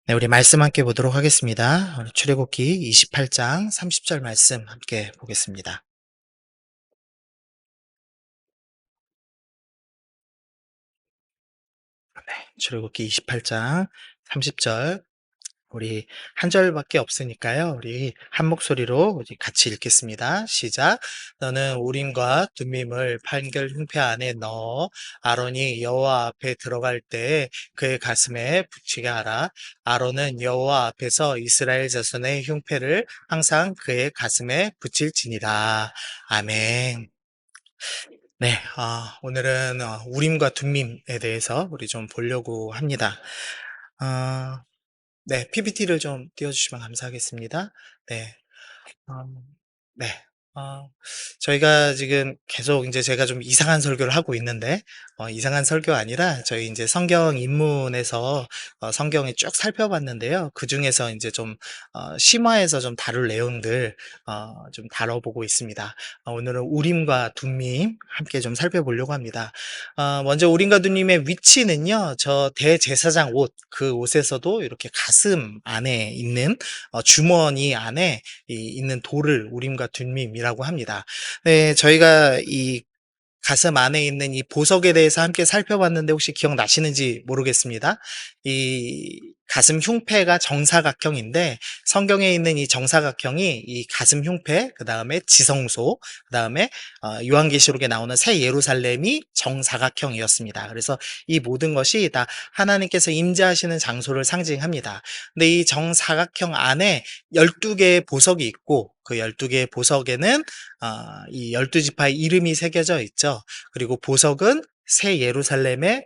네, 우리 말씀 함께 보도록 하겠습니다. 오늘 출애굽기 28장 30절 말씀 함께 보겠습니다. 출애굽기 28장 30절. 우리 한 절밖에 없으니까요. 우리 한 목소리로 우리 같이 읽겠습니다. 시작. 너는 우림과 둠밈을 판결 흉패 안에 넣어 아론이 여호와 앞에 들어갈 때 그의 가슴에 붙이게 하라. 아론은 여호와 앞에서 이스라엘 자손의 흉패를 항상 그의 가슴에 붙일지니라. 아멘. 네, 오늘은 우림과 둠밈에 대해서 우리 좀 보려고 합니다. 어, 네, PPT를 좀 띄워주시면 감사하겠습니다. 네. 음, 네. 어, 저희가 지금 계속 이제 제가 좀 이상한 설교를 하고 있는데, 이상한 설교 아니라 저희 이제 성경 입문에서 성경을 쭉 살펴봤는데요. 그 중에서 이제 좀, 심화해서 좀 다룰 내용들, 좀 다뤄보고 있습니다. 오늘은 우림과 둠밈 함께 좀 살펴보려고 합니다. 먼저 우림과 둠밈의 위치는요, 저 대제사장 옷, 그 옷에서도 이렇게 가슴 안에 있는 주머니 안에 있는 돌을 우림과 둠밈이라고 합니다. 네, 저희가 이 가슴 안에 있는 이 보석에 대해서 함께 살펴봤는데 혹시 기억나시는지 모르겠습니다. 이 가슴 흉패가 정사각형인데 성경에 있는 이 정사각형이 이 가슴 흉패, 그 다음에 지성소, 그 다음에 요한계시록에 나오는 새 예루살렘이 정사각형이었습니다. 그래서 이 모든 것이 다 하나님께서 임재하시는 장소를 상징합니다. 근데 이 정사각형 안에 12개의 보석이 있고 그 12개의 보석에는 이 12지파의 이름이 새겨져 있죠. 그리고 보석은 새 예루살렘의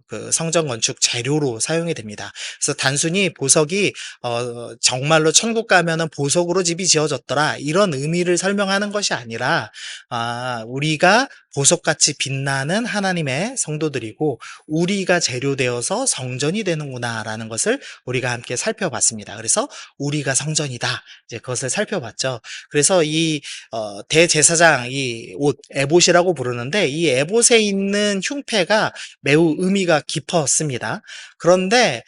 그 성전 건축 재료로 사용이 됩니다. 그래서 단순히 보석이 정말로 천국 가면은 보석으로 집이 지어졌더라 이런 의미를 설명하는 것이 아니라 우리가 보석같이 빛나는 하나님의 성도들이고 우리가 재료되어서 성전이 되는구나라는 것을 우리가 함께 살펴봤습니다. 그래서 우리가 성전이다. 이제 그것을 살펴봤죠. 그래서 이 대제사장 이 옷, 에봇이라고 부르는데 이 에봇에 있는 흉패가 매우 의미가 깊었습니다. 그런데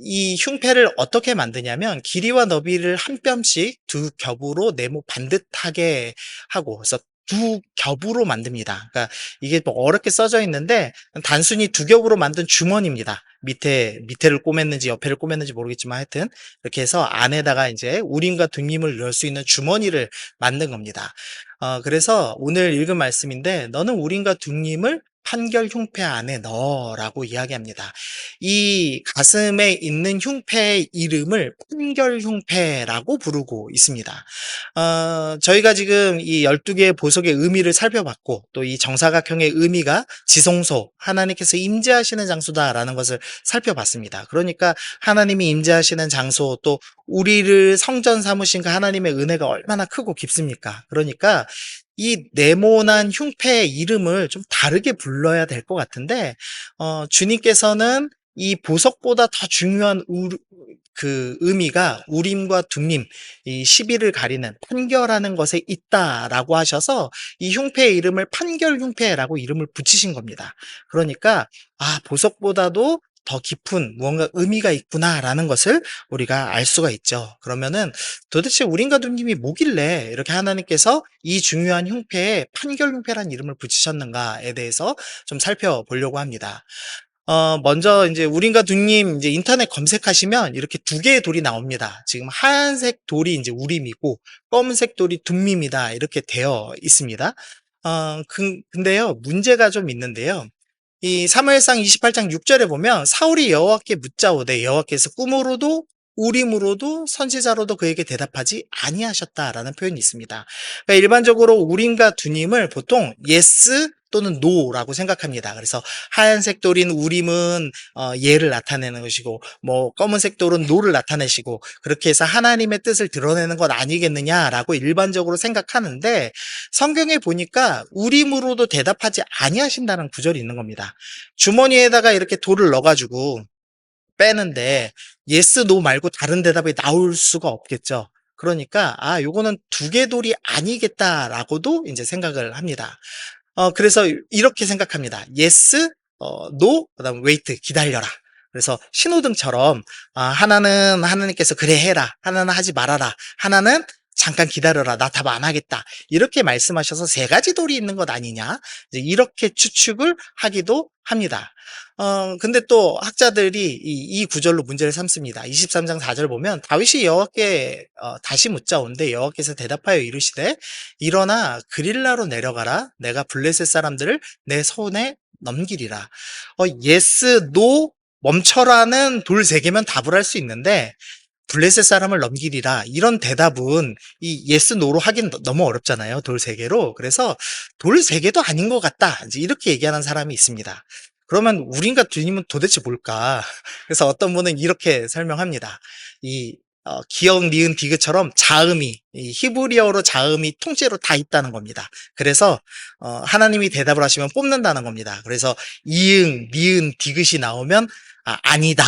이 흉패를 어떻게 만드냐면 길이와 너비를 한 뼘씩 두 겹으로 네모 반듯하게 하고 그래서 두 겹으로 만듭니다. 그러니까 이게 뭐 어렵게 써져 있는데 단순히 두 겹으로 만든 주머니입니다. 밑에를 꼬맸는지 옆에를 꼬맸는지 모르겠지만 하여튼 이렇게 해서 안에다가 이제 우림과 둠밈을 넣을 수 있는 주머니를 만든 겁니다. 그래서 오늘 읽은 말씀인데 너는 우림과 둠밈을 판결 흉패 안에 넣어라고 이야기합니다. 이 가슴에 있는 흉패의 이름을 판결 흉패라고 부르고 있습니다. 저희가 지금 이 12개의 보석의 의미를 살펴봤고 또 이 정사각형의 의미가 지성소, 하나님께서 임재하시는 장소다라는 것을 살펴봤습니다. 그러니까 하나님이 임재하시는 장소 또 우리를 성전 삼으신 그 하나님의 은혜가 얼마나 크고 깊습니까? 그러니까 이 네모난 흉패의 이름을 좀 다르게 불러야 될 것 같은데 주님께서는 이 보석보다 더 중요한 그 의미가 우림과 둠밈, 이 시비를 가리는 판결하는 것에 있다라고 하셔서 이 흉패의 이름을 판결 흉패라고 이름을 붙이신 겁니다. 그러니까 보석보다도 더 깊은 무언가 의미가 있구나라는 것을 우리가 알 수가 있죠. 그러면은 도대체 우림과 둠밈이 뭐길래 이렇게 하나님께서 이 중요한 흉패에 판결 흉패라는 이름을 붙이셨는가에 대해서 좀 살펴보려고 합니다. 먼저 이제 우림과 둠밈 이제 인터넷 검색하시면 이렇게 두 개의 돌이 나옵니다. 지금 하얀색 돌이 이제 우림이고 검은색 돌이 둠밈이다 이렇게 되어 있습니다. 근데요 문제가 좀 있는데요. 이 사무엘상 28장 6절에 보면 사울이 여호와께 묻자오되 여호와께서 꿈으로도 우림으로도 선지자로도 그에게 대답하지 아니하셨다라는 표현이 있습니다. 그러니까 일반적으로 우림과 둠밈을 보통 yes 또는 no라고 생각합니다. 그래서 하얀색 돌인 우림은 예를 나타내는 것이고 뭐 검은색 돌은 no를 나타내시고 그렇게 해서 하나님의 뜻을 드러내는 것 아니겠느냐라고 일반적으로 생각하는데 성경에 보니까 우림으로도 대답하지 아니하신다는 구절이 있는 겁니다. 주머니에다가 이렇게 돌을 넣어가지고 빼는데 yes, no 말고 다른 대답이 나올 수가 없겠죠. 그러니까 요거는 두 개 돌이 아니겠다라고도 이제 생각을 합니다. 그래서 이렇게 생각합니다. yes, no, 그다음 wait, 기다려라. 그래서 신호등처럼 하나는 하나님께서 그래 해라, 하나는 하지 말아라, 하나는 잠깐 기다려라, 나 답 안 하겠다, 이렇게 말씀하셔서 세 가지 돌이 있는 것 아니냐, 이제 이렇게 추측을 하기도 합니다. 근데 또 학자들이 이 구절로 문제를 삼습니다. 23장 4절 보면 다윗이 여호와께 다시 묻자온데 여호와께서 대답하여 이르시되 일어나 그릴라로 내려가라, 내가 블레셋 사람들을 내 손에 넘기리라. 예스, 노, 멈춰라는 돌 세 개면 답을 할 수 있는데 블레셋 사람을 넘기리라, 이런 대답은 이 예스 노로 하긴 너무 어렵잖아요, 돌 세 개로. 그래서 돌 세 개도 아닌 것 같다, 이제 이렇게 얘기하는 사람이 있습니다. 그러면 우린과 주님은 도대체 뭘까? 그래서 어떤 분은 이렇게 설명합니다. 이 기역, 니은, 디귿처럼 자음이, 이 히브리어로 자음이 통째로 다 있다는 겁니다. 그래서 하나님이 대답을 하시면 뽑는다는 겁니다. 그래서 이응, 니은, 디귿이 나오면 아니다,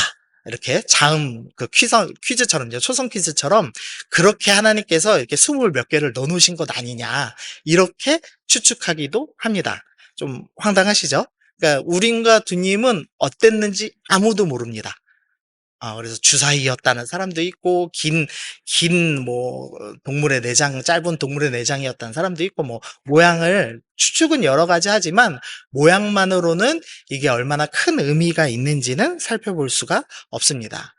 이렇게 자음, 그 퀴즈처럼, 초성 퀴즈처럼 그렇게 하나님께서 이렇게 20몇 개를 넣어 놓으신 것 아니냐, 이렇게 추측하기도 합니다. 좀 황당하시죠? 그러니까 우림과 두님은 어땠는지 아무도 모릅니다. 그래서 주사위였다는 사람도 있고, 동물의 내장, 짧은 동물의 내장이었다는 사람도 있고, 모양을, 추측은 여러 가지 하지만, 모양만으로는 이게 얼마나 큰 의미가 있는지는 살펴볼 수가 없습니다.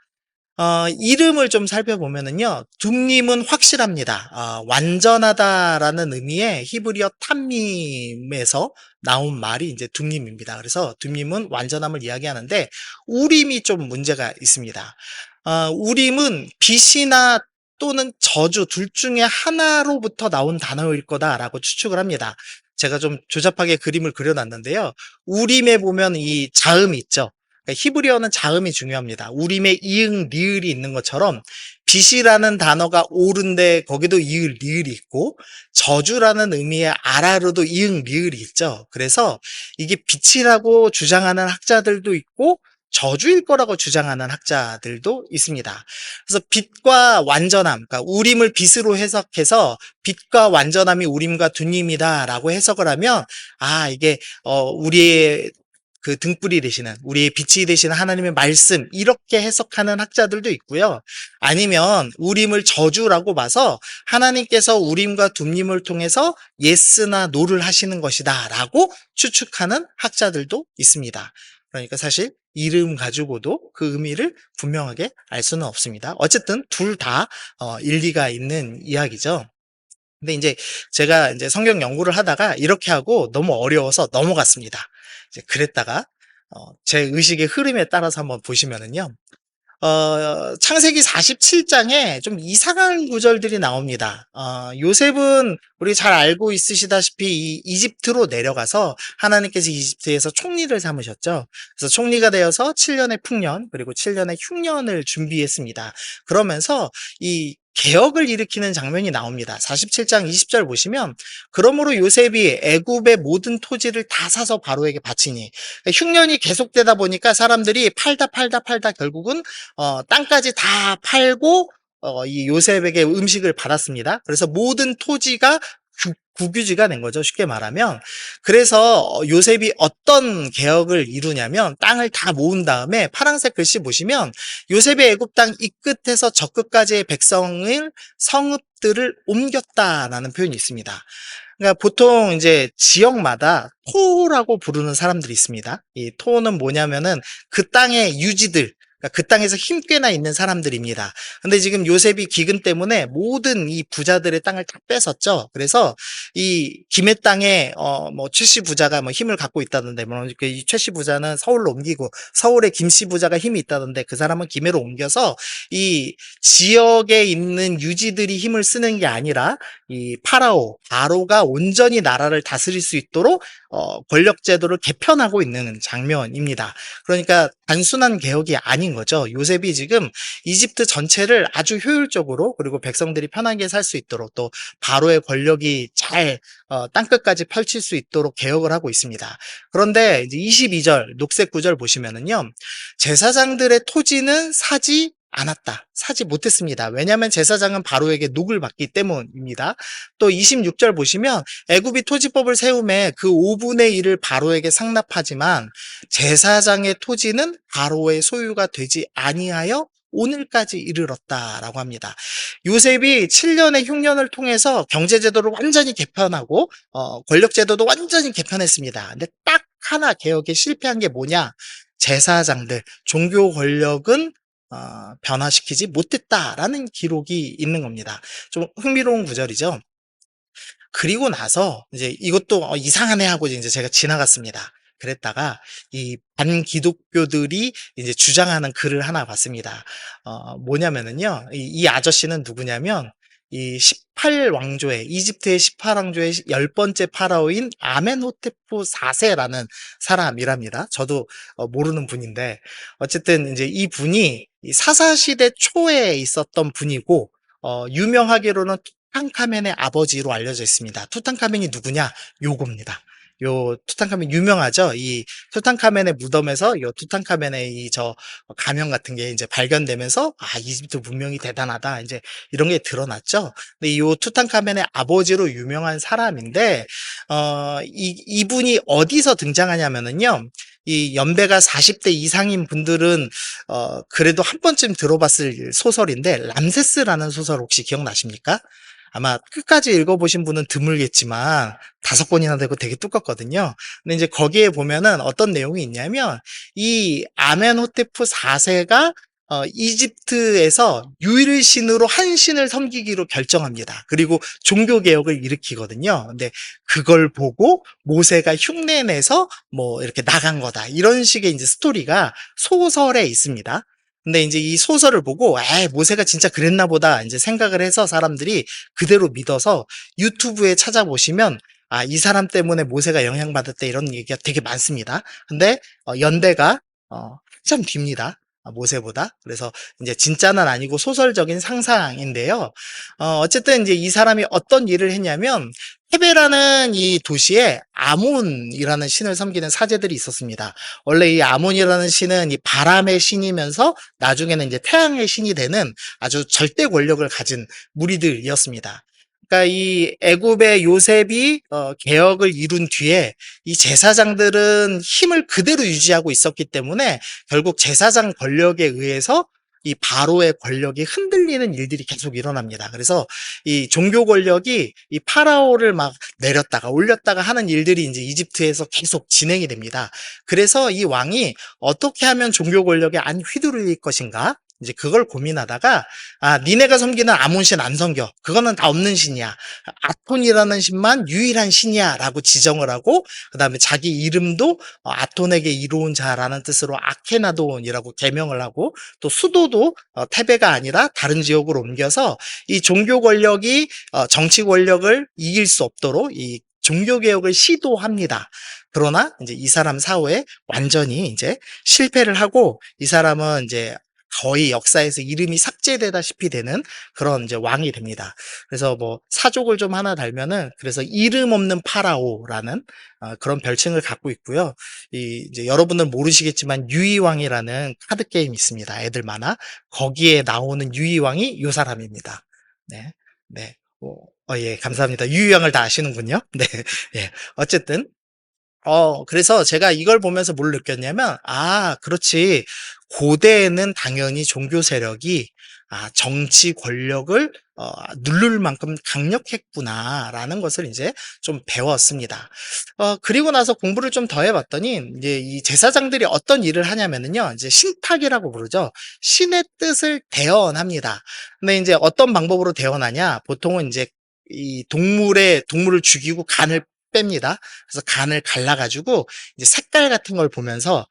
이름을 좀 살펴보면은요, 둠님은 확실합니다. 완전하다라는 의미의 히브리어 탐밈에서 나온 말이 이제 둠님입니다. 그래서 둠님은 완전함을 이야기하는데, 우림이 좀 문제가 있습니다. 우림은 빛이나 또는 저주 둘 중에 하나로부터 나온 단어일 거다라고 추측을 합니다. 제가 좀 조잡하게 그림을 그려놨는데요. 우림에 보면 이 자음이 있죠. 히브리어는 자음이 중요합니다. 우림에 이응, 리을이 있는 것처럼 빛이라는 단어가 옳은데 거기도 이을, 리을이 있고, 저주라는 의미의 아라로도 이응, 리을이 있죠. 그래서 이게 빛이라고 주장하는 학자들도 있고 저주일 거라고 주장하는 학자들도 있습니다. 그래서 빛과 완전함, 그러니까 우림을 빛으로 해석해서 빛과 완전함이 우림과 두님이다라고 해석을 하면, 이게 우리의 그 등불이 되시는, 우리의 빛이 되시는 하나님의 말씀, 이렇게 해석하는 학자들도 있고요. 아니면 우림을 저주라고 봐서 하나님께서 우림과 둠님을 통해서 예스나 노를 하시는 것이다 라고 추측하는 학자들도 있습니다. 그러니까 사실 이름 가지고도 그 의미를 분명하게 알 수는 없습니다. 어쨌든 둘 다 일리가 있는 이야기죠. 근데 이제 제가 이제 성경 연구를 하다가 이렇게 하고 너무 어려워서 넘어갔습니다. 이제 그랬다가 제 의식의 흐름에 따라서 한번 보시면은요. 창세기 47장에 좀 이상한 구절들이 나옵니다. 요셉은 우리 잘 알고 있으시다시피 이집트로 내려가서 하나님께서 이집트에서 총리를 삼으셨죠. 그래서 총리가 되어서 7년의 풍년, 그리고 7년의 흉년을 준비했습니다. 그러면서 이 개혁을 일으키는 장면이 나옵니다. 47장 20절 보시면, 그러므로 요셉이 애굽의 모든 토지를 다 사서 바로에게 바치니, 흉년이 계속되다 보니까 사람들이 팔다 결국은 땅까지 다 팔고 이 요셉에게 음식을 받았습니다. 그래서 모든 토지가 국유지가 된 거죠. 쉽게 말하면. 그래서 요셉이 어떤 개혁을 이루냐면, 땅을 다 모은 다음에 파란색 글씨 보시면 요셉의 애굽 땅 이 끝에서 저 끝까지의 백성을, 성읍들을 옮겼다라는 표현이 있습니다. 그러니까 보통 이제 지역마다 토라고 부르는 사람들이 있습니다. 이 토는 뭐냐면은 그 땅의 유지들, 그러니까 그 땅에서 힘께나 있는 사람들입니다. 근데 지금 요셉이 기근 때문에 모든 이 부자들의 땅을 다 뺏었죠. 그래서 이 김해 땅에 최씨 부자가 힘을 갖고 있다던데, 이 최씨 부자는 서울로 옮기고, 서울에 김씨 부자가 힘이 있다던데 그 사람은 김해로 옮겨서 이 지역에 있는 유지들이 힘을 쓰는 게 아니라 이 바로가 온전히 나라를 다스릴 수 있도록 권력 제도를 개편하고 있는 장면입니다. 그러니까 단순한 개혁이 아닌 거죠. 요셉이 지금 이집트 전체를 아주 효율적으로, 그리고 백성들이 편하게 살 수 있도록, 또 바로의 권력이 잘 땅끝까지 펼칠 수 있도록 개혁을 하고 있습니다. 그런데 이제 22절 녹색 구절 보시면은요, 제사장들의 토지는 사지 않았다. 사지 못했습니다. 왜냐하면 제사장은 바로에게 녹을 받기 때문입니다. 또 26절 보시면 애굽이 토지법을 세움에 그 5분의 1을 바로에게 상납하지만 제사장의 토지는 바로의 소유가 되지 아니하여 오늘까지 이르렀다라고 합니다. 요셉이 7년의 흉년을 통해서 경제제도를 완전히 개편하고 권력제도도 완전히 개편했습니다. 근데 딱 하나 개혁에 실패한 게 뭐냐? 제사장들, 종교 권력은 변화시키지 못했다라는 기록이 있는 겁니다. 좀 흥미로운 구절이죠. 그리고 나서 이제 이것도 이상하네 하고 이제 제가 지나갔습니다. 그랬다가 이 반기독교들이 이제 주장하는 글을 하나 봤습니다. 뭐냐면은요, 이 아저씨는 누구냐면 이 18왕조의 이집트의 18왕조의 10번째 파라오인 아멘호테프 4세라는 사람이랍니다. 저도 모르는 분인데 어쨌든 이제 이 분이 이 사사시대 초에 있었던 분이고 유명하게로는 투탕카멘의 아버지로 알려져 있습니다. 투탕카멘이 누구냐? 요겁니다. 요 투탕카멘 유명하죠? 이 투탕카멘의 무덤에서 요 투탕카멘의 이 가면 같은 게 이제 발견되면서 이집트 문명이 대단하다. 이제 이런 게 드러났죠. 근데 요 투탕카멘의 아버지로 유명한 사람인데 이분이 어디서 등장하냐면은요. 이 연배가 40대 이상인 분들은 그래도 한 번쯤 들어봤을 소설인데 람세스라는 소설 혹시 기억나십니까? 아마 끝까지 읽어보신 분은 드물겠지만 5권이나 되고 되게 두껍거든요. 근데 이제 거기에 보면은 어떤 내용이 있냐면 이 아멘호테프 4세가 이집트에서 유일신으로 한 신을 섬기기로 결정합니다. 그리고 종교개혁을 일으키거든요. 근데 그걸 보고 모세가 흉내내서 뭐 이렇게 나간 거다. 이런 식의 이제 스토리가 소설에 있습니다. 근데 이제 이 소설을 보고, 모세가 진짜 그랬나 보다, 이제 생각을 해서 사람들이 그대로 믿어서 유튜브에 찾아보시면, 이 사람 때문에 모세가 영향받았다, 이런 얘기가 되게 많습니다. 근데, 연대가, 한참 뒤입니다. 모세보다. 그래서 이제 진짜는 아니고 소설적인 상상인데요. 어쨌든 이제 이 사람이 어떤 일을 했냐면, 테베라는 이 도시에 아몬이라는 신을 섬기는 사제들이 있었습니다. 원래 이 아몬이라는 신은 이 바람의 신이면서 나중에는 이제 태양의 신이 되는 아주 절대 권력을 가진 무리들이었습니다. 그러니까 이 애굽의 요셉이 개혁을 이룬 뒤에 이 제사장들은 힘을 그대로 유지하고 있었기 때문에 결국 제사장 권력에 의해서 이 바로의 권력이 흔들리는 일들이 계속 일어납니다. 그래서 이 종교 권력이 이 파라오를 막 내렸다가 올렸다가 하는 일들이 이제 이집트에서 계속 진행이 됩니다. 그래서 이 왕이 어떻게 하면 종교 권력에 안 휘두르릴 것인가? 이제 그걸 고민하다가 니네가 섬기는 아몬신 안 섬겨. 그거는 다 없는 신이야. 아톤이라는 신만 유일한 신이야 라고 지정을 하고 그다음에 자기 이름도 아톤에게 이로운 자라는 뜻으로 아케나돈이라고 개명을 하고 또 수도도 테베가 아니라 다른 지역으로 옮겨서 이 종교 권력이 정치 권력을 이길 수 없도록 이 종교 개혁을 시도합니다. 그러나 이제 이 사람 사후에 완전히 이제 실패를 하고 이 사람은 이제 거의 역사에서 이름이 삭제되다시피 되는 그런 이제 왕이 됩니다. 그래서 뭐 사족을 좀 하나 달면은 그래서 이름 없는 파라오라는 그런 별칭을 갖고 있고요. 이제 여러분들 모르시겠지만 유이왕이라는 카드 게임 있습니다. 애들 만화 거기에 나오는 유이왕이 요 사람입니다. 네, 네. 예, 감사합니다. 유이왕을 다 아시는군요. 네, 예. 어쨌든 그래서 제가 이걸 보면서 뭘 느꼈냐면, 그렇지. 고대에는 당연히 종교 세력이, 정치 권력을, 누를 만큼 강력했구나라는 것을 이제 좀 배웠습니다. 그리고 나서 공부를 좀 더 해봤더니, 이제 이 제사장들이 어떤 일을 하냐면은요, 이제 신탁이라고 부르죠. 신의 뜻을 대언합니다. 근데 이제 어떤 방법으로 대언하냐? 보통은 이제 동물을 죽이고 간을 뺍니다. 그래서 간을 갈라가지고 이제 색깔 같은 걸 보면서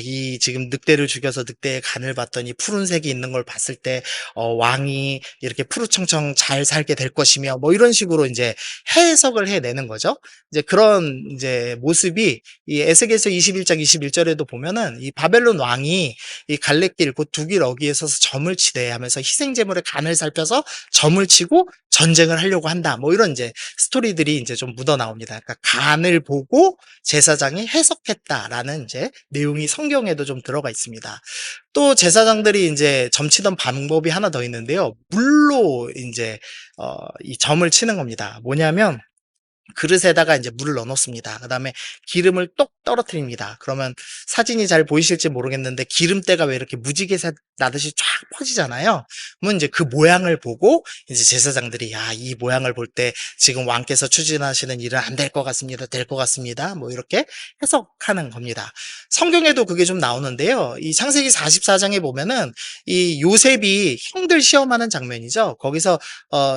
이 지금 늑대를 죽여서 늑대의 간을 봤더니 푸른색이 있는 걸 봤을 때 왕이 이렇게 푸르청청 잘 살게 될 것이며 뭐 이런 식으로 이제 해석을 해내는 거죠. 이제 그런 이제 모습이 이 에스겔서 21장 21절에도 보면은 이 바벨론 왕이 이 갈래길 곧 두길 어귀에 서서 점을 치되 하면서 희생 제물의 간을 살펴서 점을 치고 전쟁을 하려고 한다. 뭐 이런 이제 스토리들이 이제 좀 묻어 나옵니다. 그러니까 간을 보고 제사장이 해석했다라는 이제 내용이 내용이 성경에도 좀 들어가 있습니다. 또 제사장들이 이제 점치던 방법이 하나 더 있는데요. 물로 이제 이 점을 치는 겁니다. 뭐냐면 그릇에다가 이제 물을 넣어 놓습니다. 그다음에 기름을 똑 떨어뜨립니다. 그러면 사진이 잘 보이실지 모르겠는데 기름때가 왜 이렇게 무지개 나듯이 쫙 퍼지잖아요. 그러면 이제 그 모양을 보고 이제 제사장들이 야, 이 모양을 볼 때 지금 왕께서 추진하시는 일은 안 될 것 같습니다. 될 것 같습니다. 뭐 이렇게 해석하는 겁니다. 성경에도 그게 좀 나오는데요. 이 창세기 44장에 보면은 이 요셉이 형들 시험하는 장면이죠. 거기서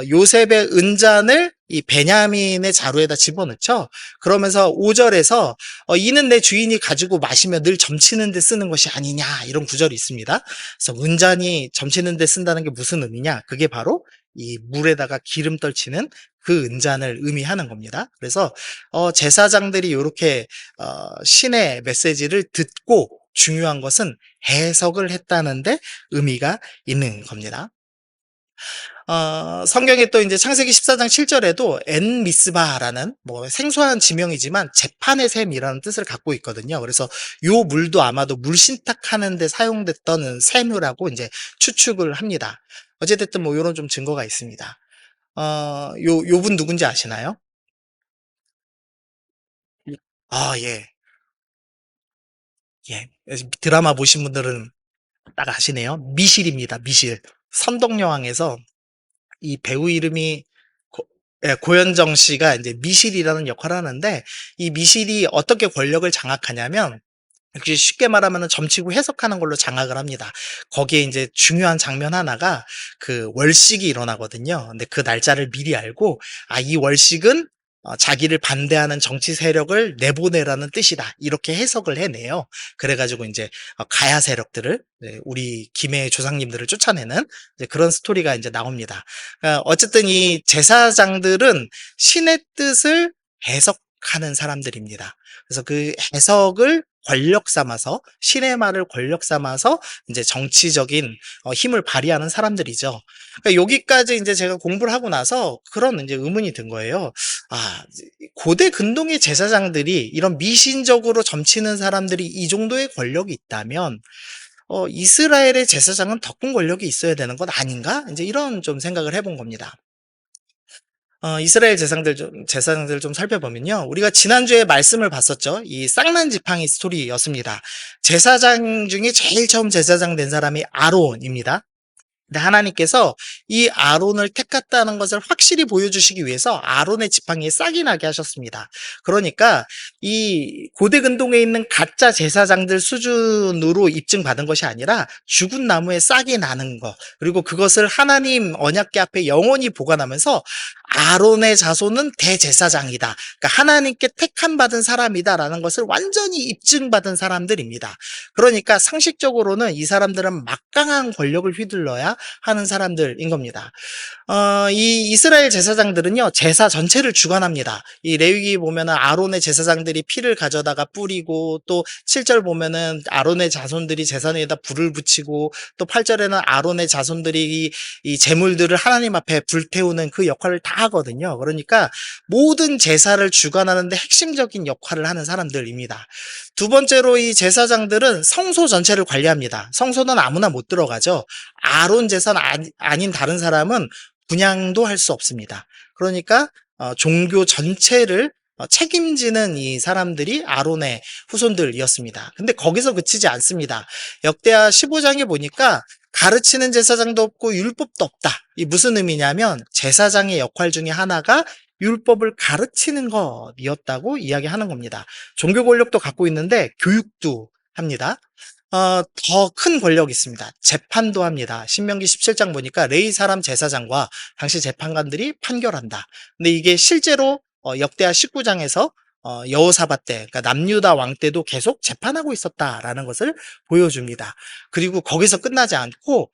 요셉의 은잔을 이 베냐민의 자루에다 집어넣죠. 그러면서 5절에서 이는 내 주인이 가지고 마시며 늘 점치는 데 쓰는 것이 아니냐, 이런 구절이 있습니다. 그래서 은잔이 점치는 데 쓴다는 게 무슨 의미냐? 그게 바로 이 물에다가 기름 떨치는 그 은잔을 의미하는 겁니다. 그래서 제사장들이 이렇게 신의 메시지를 듣고 중요한 것은 해석을 했다는데 의미가 있는 겁니다. 성경에 또 이제 창세기 14장 7절에도 엔미스바라는 뭐 생소한 지명이지만 재판의 샘이라는 뜻을 갖고 있거든요. 그래서 요 물도 아마도 물 신탁하는 데 사용됐던 샘이라고 이제 추측을 합니다. 어쨌든 뭐 요런 좀 증거가 있습니다. 요분 누군지 아시나요? 아, 예. 예. 드라마 보신 분들은 딱 아시네요. 미실입니다. 미실. 선덕여왕에서 이 배우 이름이 예, 고현정 씨가 이제 미실이라는 역할을 하는데, 이 미실이 어떻게 권력을 장악하냐면 이렇게 쉽게 말하면 점치고 해석하는 걸로 장악을 합니다. 거기에 이제 중요한 장면 하나가 그 월식이 일어나거든요. 근데 그 날짜를 미리 알고 이 월식은 자기를 반대하는 정치 세력을 내보내라는 뜻이다, 이렇게 해석을 해내요. 그래가지고 이제 가야 세력들을, 우리 김해의 조상님들을 쫓아내는 이제 그런 스토리가 이제 나옵니다. 어쨌든 이 제사장들은 신의 뜻을 해석하는 사람들입니다. 그래서 그 해석을 권력 삼아서, 신의 말을 권력 삼아서 이제 정치적인 힘을 발휘하는 사람들이죠. 그러니까 여기까지 이제 제가 공부를 하고 나서 그런 이제 의문이 든 거예요. 고대 근동의 제사장들이 이런 미신적으로 점치는 사람들이 이 정도의 권력이 있다면 이스라엘의 제사장은 더 큰 권력이 있어야 되는 것 아닌가? 이제 이런 좀 생각을 해본 겁니다. 이스라엘 제사장들 좀 살펴보면요. 우리가 지난주에 말씀을 봤었죠. 이 쌍난 지팡이 스토리였습니다. 제사장 중에 제일 처음 제사장 된 사람이 아론입니다. 근데 하나님께서 이 아론을 택했다는 것을 확실히 보여주시기 위해서 아론의 지팡이에 싹이 나게 하셨습니다. 그러니까 이 고대 근동에 있는 가짜 제사장들 수준으로 입증받은 것이 아니라 죽은 나무에 싹이 나는 것, 그리고 그것을 하나님 언약궤 앞에 영원히 보관하면서 아론의 자손은 대제사장이다, 그러니까 하나님께 택함 받은 사람이다라는 것을 완전히 입증받은 사람들입니다. 그러니까 상식적으로는 이 사람들은 막강한 권력을 휘둘러야 하는 사람들인 겁니다. 이 이스라엘 제사장들은요, 제사 전체를 주관합니다. 이 레위기 보면은 아론의 제사장들이 피를 가져다가 뿌리고, 또 7절 보면은 아론의 자손들이 제사 위에다 불을 붙이고, 또 8절에는 아론의 자손들이 이 제물들을 하나님 앞에 불태우는 그 역할을 다 하거든요. 그러니까 모든 제사를 주관하는데 핵심적인 역할을 하는 사람들입니다. 두 번째로 이 제사장들은 성소 전체를 관리합니다. 성소는 아무나 못 들어가죠. 아론 제사 아닌 다른 사람은 분향도 할 수 없습니다. 그러니까 종교 전체를 책임지는 이 사람들이 아론의 후손들이었습니다. 근데 거기서 그치지 않습니다. 역대하 15장에 보니까 가르치는 제사장도 없고 율법도 없다. 이 무슨 의미냐면 제사장의 역할 중에 하나가 율법을 가르치는 것이었다고 이야기하는 겁니다. 종교 권력도 갖고 있는데 교육도 합니다. 더 큰 권력이 있습니다. 재판도 합니다. 신명기 17장 보니까 레위 사람 제사장과 당시 재판관들이 판결한다. 근데 이게 실제로 역대하 19장에서 여호사밧 때, 그러니까 남유다 왕 때도 계속 재판하고 있었다라는 것을 보여줍니다. 그리고 거기서 끝나지 않고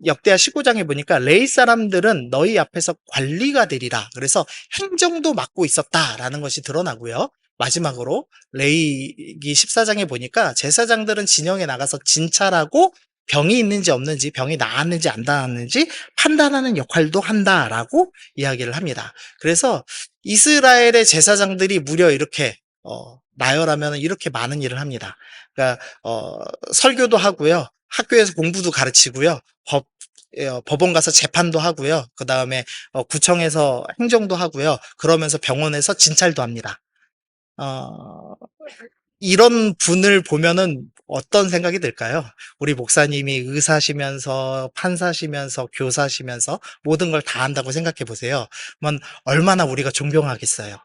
역대하 19장에 보니까 레위 사람들은 너희 앞에서 관리가 되리라, 그래서 행정도 맡고 있었다라는 것이 드러나고요. 마지막으로 레위기 14장에 보니까 제사장들은 진영에 나가서 진찰하고 병이 있는지 없는지, 병이 나았는지 안 나았는지 판단하는 역할도 한다라고 이야기를 합니다. 그래서 이스라엘의 제사장들이 무려 이렇게 나열하면 이렇게 많은 일을 합니다. 그러니까 설교도 하고요. 학교에서 공부도 가르치고요. 법원 가서 재판도 하고요. 그다음에 구청에서 행정도 하고요. 그러면서 병원에서 진찰도 합니다. 어 이런 분을 보면은 어떤 생각이 들까요? 우리 목사님이 의사시면서 판사시면서 교사시면서 모든 걸 다 한다고 생각해 보세요. 그러면 얼마나 우리가 존경하겠어요.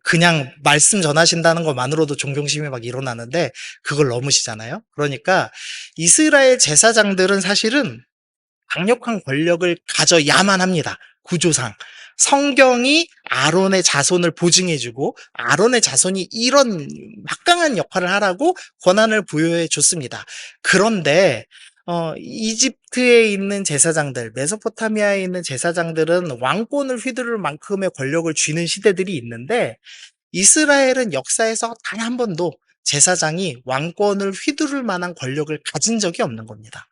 그냥 말씀 전하신다는 것만으로도 존경심이 막 일어나는데 그걸 넘으시잖아요. 그러니까 이스라엘 제사장들은 사실은 강력한 권력을 가져야만 합니다. 구조상. 성경이 아론의 자손을 보증해주고 아론의 자손이 이런 막강한 역할을 하라고 권한을 부여해 줬습니다. 그런데 이집트에 있는 제사장들, 메소포타미아에 있는 제사장들은 왕권을 휘두를 만큼의 권력을 쥐는 시대들이 있는데 이스라엘은 역사에서 단 한 번도 제사장이 왕권을 휘두를 만한 권력을 가진 적이 없는 겁니다.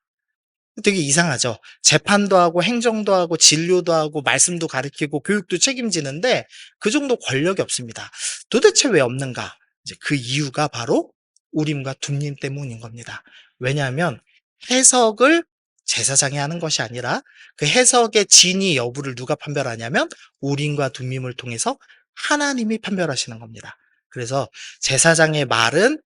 되게 이상하죠. 재판도 하고 행정도 하고 진료도 하고 말씀도 가르치고 교육도 책임지는데 그 정도 권력이 없습니다. 도대체 왜 없는가? 이제 그 이유가 바로 우림과 둠님 때문인 겁니다. 왜냐하면 해석을 제사장이 하는 것이 아니라 그 해석의 진위 여부를 누가 판별하냐면 우림과 둠님을 통해서 하나님이 판별하시는 겁니다. 그래서 제사장의 말은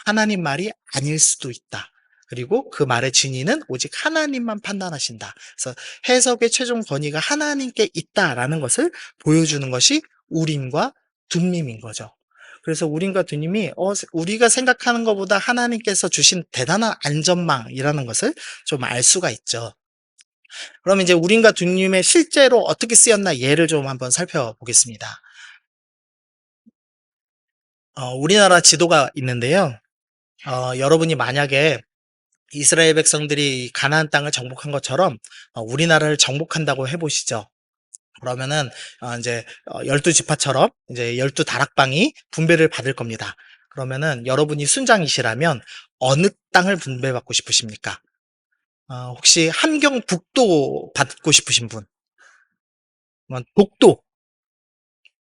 하나님 말이 아닐 수도 있다. 그리고 그 말의 진위는 오직 하나님만 판단하신다. 그래서 해석의 최종 권위가 하나님께 있다라는 것을 보여주는 것이 우림과 둠밈인 거죠. 그래서 우림과 둠밈이 우리가 생각하는 것보다 하나님께서 주신 대단한 안전망이라는 것을 좀 알 수가 있죠. 그럼 이제 우림과 둠밈의 실제로 어떻게 쓰였나 예를 좀 한번 살펴보겠습니다. 우리나라 지도가 있는데요. 여러분이 만약에 이스라엘 백성들이 가나안 땅을 정복한 것처럼 우리나라를 정복한다고 해보시죠. 그러면은 이제 12지파처럼 이제 12다락방이 분배를 받을 겁니다. 그러면은 여러분이 순장이시라면 어느 땅을 분배받고 싶으십니까? 혹시 함경북도 받고 싶으신 분? 북도.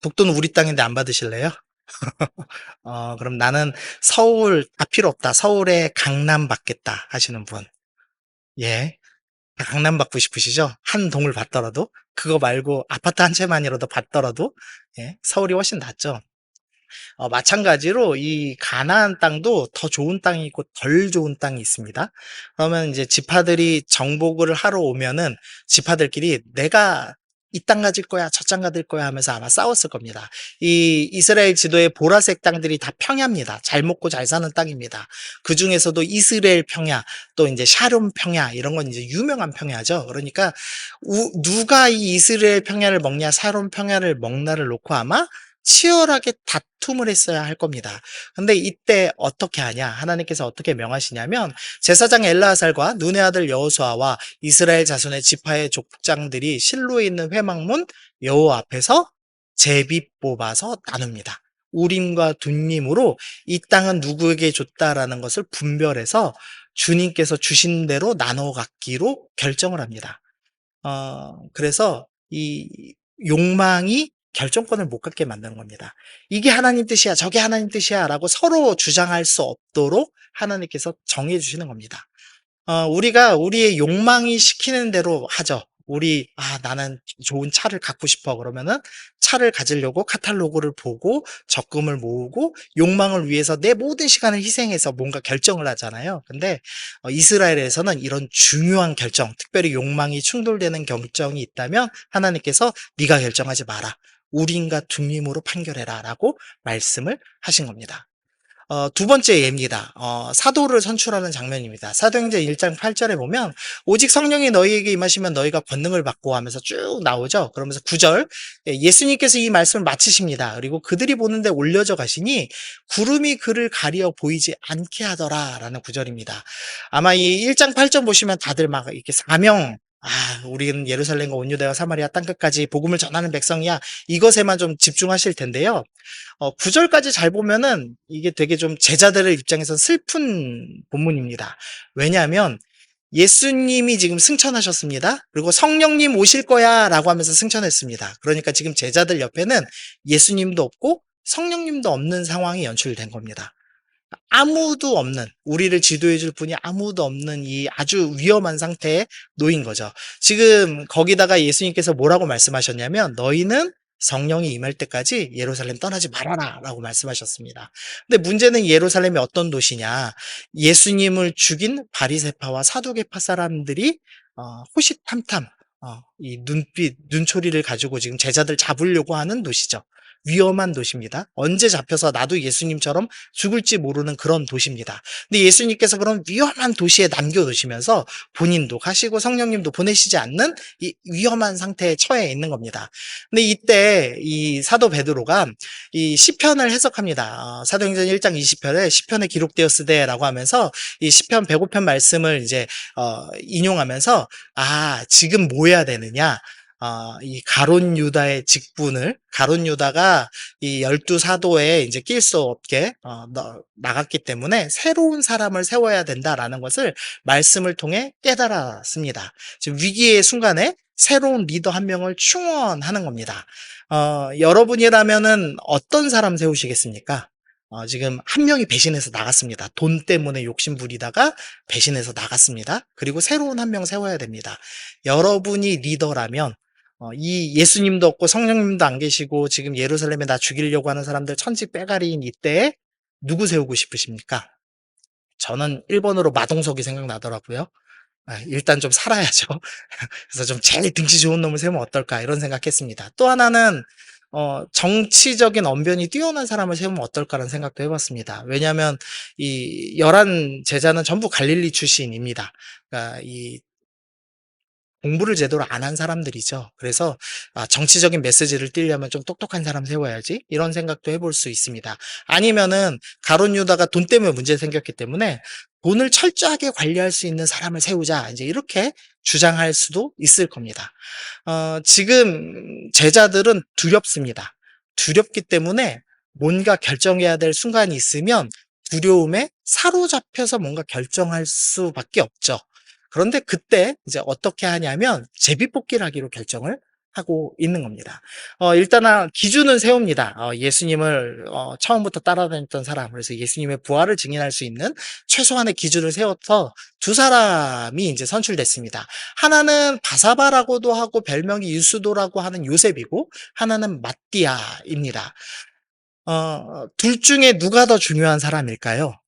북도는 우리 땅인데 안 받으실래요? 그럼 나는 서울 필요 없다. 서울에 강남 받겠다 하시는 분. 예. 강남 받고 싶으시죠? 한 동을 받더라도 그거 말고 아파트 한 채만이라도 받더라도 예, 서울이 훨씬 낫죠. 마찬가지로 이 가나안 땅도 더 좋은 땅이 있고 덜 좋은 땅이 있습니다. 그러면 이제 지파들이 정복을 하러 오면은 지파들끼리 내가 이 땅 가질 거야, 저 땅 가질 거야 하면서 아마 싸웠을 겁니다. 이 이스라엘 지도의 보라색 땅들이 다 평야입니다. 잘 먹고 잘 사는 땅입니다. 그 중에서도 이스라엘 평야, 또 이제 샤롬 평야 이런 건 이제 유명한 평야죠. 그러니까 누가 이 이스라엘 평야를 먹냐, 샤롬 평야를 먹나를 놓고 아마 치열하게 다툼을 했어야 할 겁니다. 근데 이때 어떻게 하냐? 하나님께서 어떻게 명하시냐면 제사장 엘르아살과 눈의 아들 여호수아와 이스라엘 자손의 지파의 족장들이 실로에 있는 회막문 여호와 앞에서 제비 뽑아서 나눕니다. 우림과 둠림으로 이 땅은 누구에게 줬다라는 것을 분별해서 주님께서 주신 대로 나눠 갖기로 결정을 합니다. 그래서 이 욕망이 결정권을 못 갖게 만드는 겁니다. 이게 하나님 뜻이야, 저게 하나님 뜻이야 라고 서로 주장할 수 없도록 하나님께서 정해 주시는 겁니다. 우리가 우리의 욕망이 시키는 대로 하죠. 나는 좋은 차를 갖고 싶어. 그러면은 차를 가지려고 카탈로그를 보고 적금을 모으고 욕망을 위해서 내 모든 시간을 희생해서 뭔가 결정을 하잖아요. 근데 이스라엘에서는 이런 중요한 결정, 특별히 욕망이 충돌되는 결정이 있다면 하나님께서 네가 결정하지 마라. 우림과 둠림으로 판결해라 라고 말씀을 하신 겁니다. 두 번째 예입니다. 사도를 선출하는 장면입니다. 사도행전 1장 8절에 보면 오직 성령이 너희에게 임하시면 너희가 권능을 받고 하면서 쭉 나오죠. 그러면서 9절 예수님께서 이 말씀을 마치십니다. 그리고 그들이 보는데 올려져 가시니 구름이 그를 가리어 보이지 않게 하더라 라는 9절입니다. 아마 이 1장 8절 보시면 다들 막 이렇게 사명 우리는 예루살렘과 온 유대와 사마리아 땅끝까지 복음을 전하는 백성이야. 이것에만 좀 집중하실 텐데요. 9절까지 잘 보면은 이게 되게 좀 제자들의 입장에서 슬픈 본문입니다. 왜냐하면 예수님이 지금 승천하셨습니다. 그리고 성령님 오실 거야 라고 하면서 승천했습니다. 그러니까 지금 제자들 옆에는 예수님도 없고 성령님도 없는 상황이 연출된 겁니다. 아무도 없는, 우리를 지도해 줄 분이 아무도 없는 이 아주 위험한 상태에 놓인 거죠. 지금 거기다가 예수님께서 뭐라고 말씀하셨냐면 너희는 성령이 임할 때까지 예루살렘 떠나지 말아라 라고 말씀하셨습니다. 근데 문제는 예루살렘이 어떤 도시냐? 예수님을 죽인 바리새파와 사두개파 사람들이 호시탐탐 이 눈빛, 눈초리를 가지고 지금 제자들 잡으려고 하는 도시죠. 위험한 도시입니다. 언제 잡혀서 나도 예수님처럼 죽을지 모르는 그런 도시입니다. 근데 예수님께서 그런 위험한 도시에 남겨두시면서 본인도 가시고 성령님도 보내시지 않는 이 위험한 상태에 처해 있는 겁니다. 근데 이때 이 사도 베드로가 이 시편을 해석합니다. 사도행전 1장 20편에 시편에 기록되었으되라고 하면서 이 시편 105편 말씀을 이제 인용하면서 지금 뭐 해야 되느냐? 이 가룟 유다의 직분을, 가룟 유다가 이 12사도에 이제 낄 수 없게 나갔기 때문에 새로운 사람을 세워야 된다라는 것을 말씀을 통해 깨달았습니다. 지금 위기의 순간에 새로운 리더 한 명을 충원하는 겁니다. 여러분이라면은 어떤 사람 세우시겠습니까? 지금 한 명이 배신해서 나갔습니다. 돈 때문에 욕심 부리다가 배신해서 나갔습니다. 그리고 새로운 한 명 세워야 됩니다. 여러분이 리더라면 이 예수님도 없고 성령님도 안 계시고 지금 예루살렘에 나 죽이려고 하는 사람들 천지 빼가리인 이때에 누구 세우고 싶으십니까? 저는 1번으로 마동석이 생각나더라고요. 일단 좀 살아야죠. 그래서 좀 제일 등치 좋은 놈을 세우면 어떨까 이런 생각했습니다. 또 하나는 정치적인 언변이 뛰어난 사람을 세우면 어떨까라는 생각도 해봤습니다. 왜냐하면 이 11 제자는 전부 갈릴리 출신입니다. 그러니까 이 공부를 제대로 안 한 사람들이죠. 그래서 정치적인 메시지를 띠려면 좀 똑똑한 사람 세워야지 이런 생각도 해볼 수 있습니다. 아니면은 가룟 유다가 돈 때문에 문제 생겼기 때문에 돈을 철저하게 관리할 수 있는 사람을 세우자 이제 이렇게 주장할 수도 있을 겁니다. 지금 제자들은 두렵습니다. 두렵기 때문에 뭔가 결정해야 될 순간이 있으면 두려움에 사로잡혀서 뭔가 결정할 수밖에 없죠. 그런데 그때 이제 어떻게 하냐면 제비뽑기를 하기로 결정을 하고 있는 겁니다. 일단은 기준은 세웁니다. 예수님을 처음부터 따라다녔던 사람, 그래서 예수님의 부활을 증인할 수 있는 최소한의 기준을 세워서 두 사람이 이제 선출됐습니다. 하나는 바사바라고도 하고 별명이 유수도라고 하는 요셉이고 하나는 mattia입니다. 둘 중에 누가 더 중요한 사람일까요?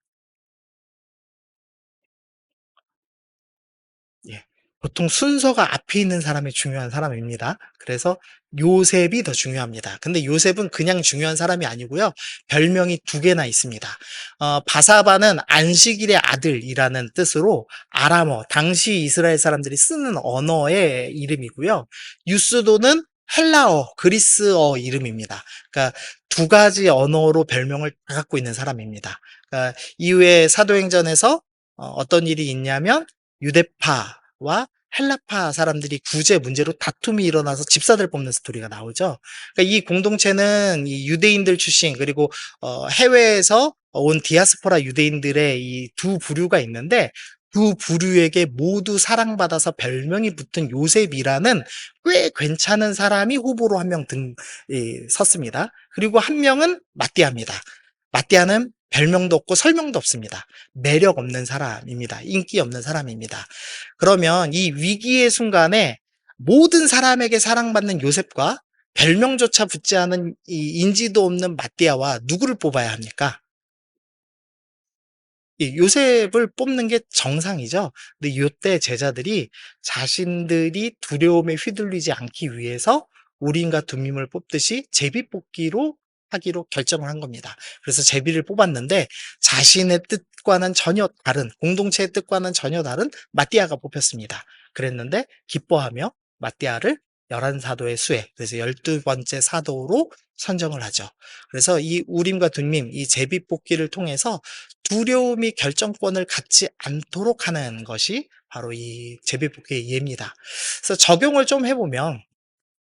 예. 보통 순서가 앞에 있는 사람이 중요한 사람입니다. 그래서 요셉이 더 중요합니다. 근데 요셉은 그냥 중요한 사람이 아니고요. 별명이 두 개나 있습니다. 바사바는 안식일의 아들이라는 뜻으로 아람어, 당시 이스라엘 사람들이 쓰는 언어의 이름이고요. 유스도는 헬라어, 그리스어 이름입니다. 그러니까 두 가지 언어로 별명을 다 갖고 있는 사람입니다. 그러니까 이후에 사도행전에서 어떤 일이 있냐면 유대파와 헬라파 사람들이 구제 문제로 다툼이 일어나서 집사들 뽑는 스토리가 나오죠. 그러니까 이 공동체는 이 유대인들 출신 그리고 해외에서 온 디아스포라 유대인들의 이 두 부류가 있는데 두 부류에게 모두 사랑받아서 별명이 붙은 요셉이라는 꽤 괜찮은 사람이 후보로 한 명 섰습니다. 그리고 한 명은 마띠아입니다. 마띠아는 별명도 없고 설명도 없습니다. 매력 없는 사람입니다. 인기 없는 사람입니다. 그러면 이 위기의 순간에 모든 사람에게 사랑받는 요셉과 별명조차 붙지 않은 이 인지도 없는 마띠아와 누구를 뽑아야 합니까? 요셉을 뽑는 게 정상이죠. 근데 이때 제자들이 자신들이 두려움에 휘둘리지 않기 위해서 우림과 둠밈을 뽑듯이 제비뽑기로 하기로 결정을 한 겁니다. 그래서 제비를 뽑았는데 자신의 뜻과는 전혀 다른, 공동체의 뜻과는 전혀 다른 마띠아가 뽑혔습니다. 그랬는데 기뻐하며 마띠아를 11사도의 수혜, 그래서 12번째 사도로 선정을 하죠. 그래서 이 우림과 둠밈, 이 제비뽑기를 통해서 두려움이 결정권을 갖지 않도록 하는 것이 바로 이 제비뽑기의 예입니다. 그래서 적용을 좀 해보면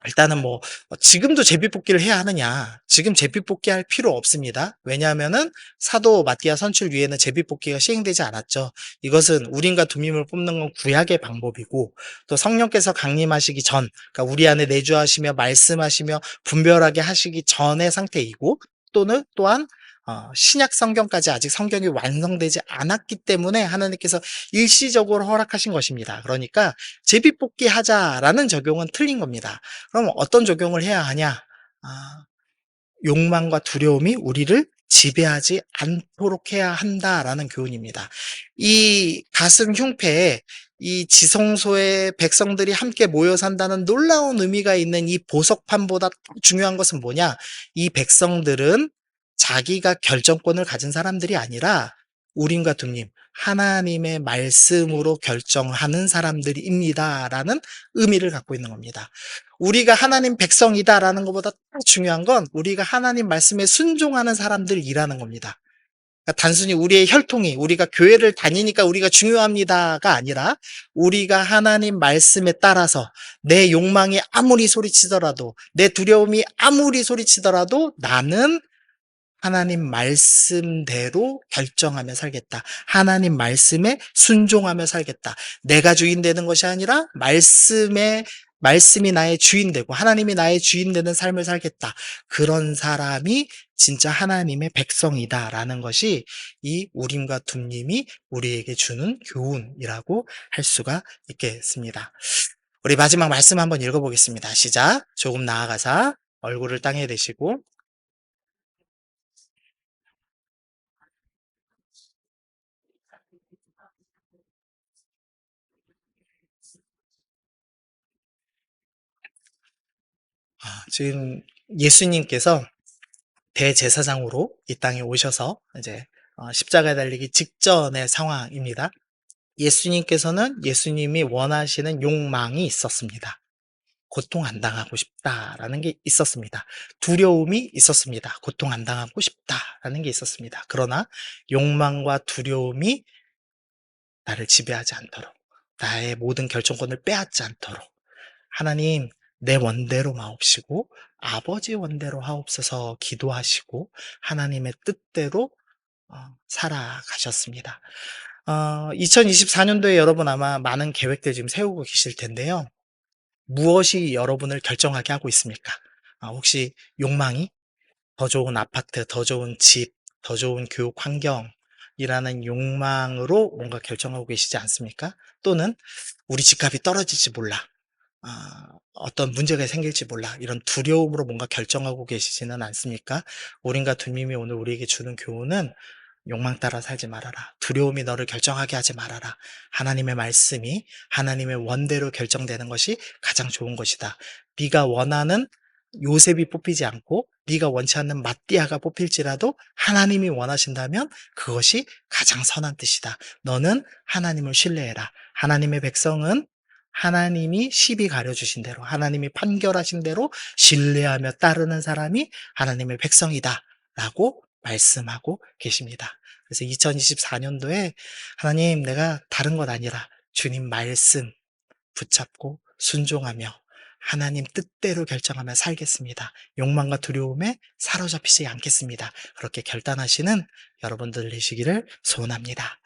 일단은 뭐 지금도 제비뽑기를 해야 하느냐? 지금 제비뽑기 할 필요 없습니다. 왜냐하면은 사도 마띠아 선출 위에는 제비뽑기가 시행되지 않았죠. 이것은 우림과 둠밈을 뽑는 건 구약의 방법이고 또 성령께서 강림하시기 전, 그러니까 우리 안에 내주하시며 말씀하시며 분별하게 하시기 전의 상태이고 또한 신약 성경까지 아직 성경이 완성되지 않았기 때문에 하나님께서 일시적으로 허락하신 것입니다. 그러니까 제비뽑기 하자라는 적용은 틀린 겁니다. 그럼 어떤 적용을 해야 하냐? 아, 욕망과 두려움이 우리를 지배하지 않도록 해야 한다라는 교훈입니다. 이 가슴 흉패에 이 지성소의 백성들이 함께 모여 산다는 놀라운 의미가 있는 이 보석판보다 중요한 것은 뭐냐? 이 백성들은 자기가 결정권을 가진 사람들이 아니라 우림과 둠님, 하나님의 말씀으로 결정하는 사람들입니다라는 의미를 갖고 있는 겁니다. 우리가 하나님 백성이다라는 것보다 더 중요한 건 우리가 하나님 말씀에 순종하는 사람들이라는 겁니다. 그러니까 단순히 우리의 혈통이 우리가 교회를 다니니까 우리가 중요합니다가 아니라 우리가 하나님 말씀에 따라서 내 욕망이 아무리 소리치더라도 내 두려움이 아무리 소리치더라도 나는 하나님 말씀대로 결정하며 살겠다. 하나님 말씀에 순종하며 살겠다. 내가 주인 되는 것이 아니라 말씀이 나의 주인 되고 하나님이 나의 주인 되는 삶을 살겠다. 그런 사람이 진짜 하나님의 백성이다라는 것이 이 우림과 둠님이 우리에게 주는 교훈이라고 할 수가 있겠습니다. 우리 마지막 말씀 한번 읽어보겠습니다. 시작. 조금 나아가사 얼굴을 땅에 대시고 지금 예수님께서 대제사장으로 이 땅에 오셔서 이제 십자가에 달리기 직전의 상황입니다. 예수님께서는 예수님이 원하시는 욕망이 있었습니다. 고통 안 당하고 싶다라는 게 있었습니다. 두려움이 있었습니다. 고통 안 당하고 싶다라는 게 있었습니다. 그러나 욕망과 두려움이 나를 지배하지 않도록, 나의 모든 결정권을 빼앗지 않도록 하나님 내 원대로 마옵시고 아버지 원대로 하옵소서 기도하시고 하나님의 뜻대로 살아가셨습니다. 2024년도에 여러분 아마 많은 계획들 지금 세우고 계실 텐데요. 무엇이 여러분을 결정하게 하고 있습니까? 혹시 욕망이 더 좋은 아파트, 더 좋은 집, 더 좋은 교육 환경이라는 욕망으로 뭔가 결정하고 계시지 않습니까? 또는 우리 집값이 떨어질지 몰라. 어떤 문제가 생길지 몰라. 이런 두려움으로 뭔가 결정하고 계시지는 않습니까? 우린과 두님이 오늘 우리에게 주는 교훈은 욕망 따라 살지 말아라. 두려움이 너를 결정하게 하지 말아라. 하나님의 말씀이 하나님의 원대로 결정되는 것이 가장 좋은 것이다. 네가 원하는 요셉이 뽑히지 않고 네가 원치 않는 마띠아가 뽑힐지라도 하나님이 원하신다면 그것이 가장 선한 뜻이다. 너는 하나님을 신뢰해라. 하나님의 백성은 하나님이 시비 가려주신 대로 하나님이 판결하신 대로 신뢰하며 따르는 사람이 하나님의 백성이다 라고 말씀하고 계십니다. 그래서 2024년도에 하나님 내가 다른 것 아니라 주님 말씀 붙잡고 순종하며 하나님 뜻대로 결정하며 살겠습니다. 욕망과 두려움에 사로잡히지 않겠습니다. 그렇게 결단하시는 여러분들 되시기를 소원합니다.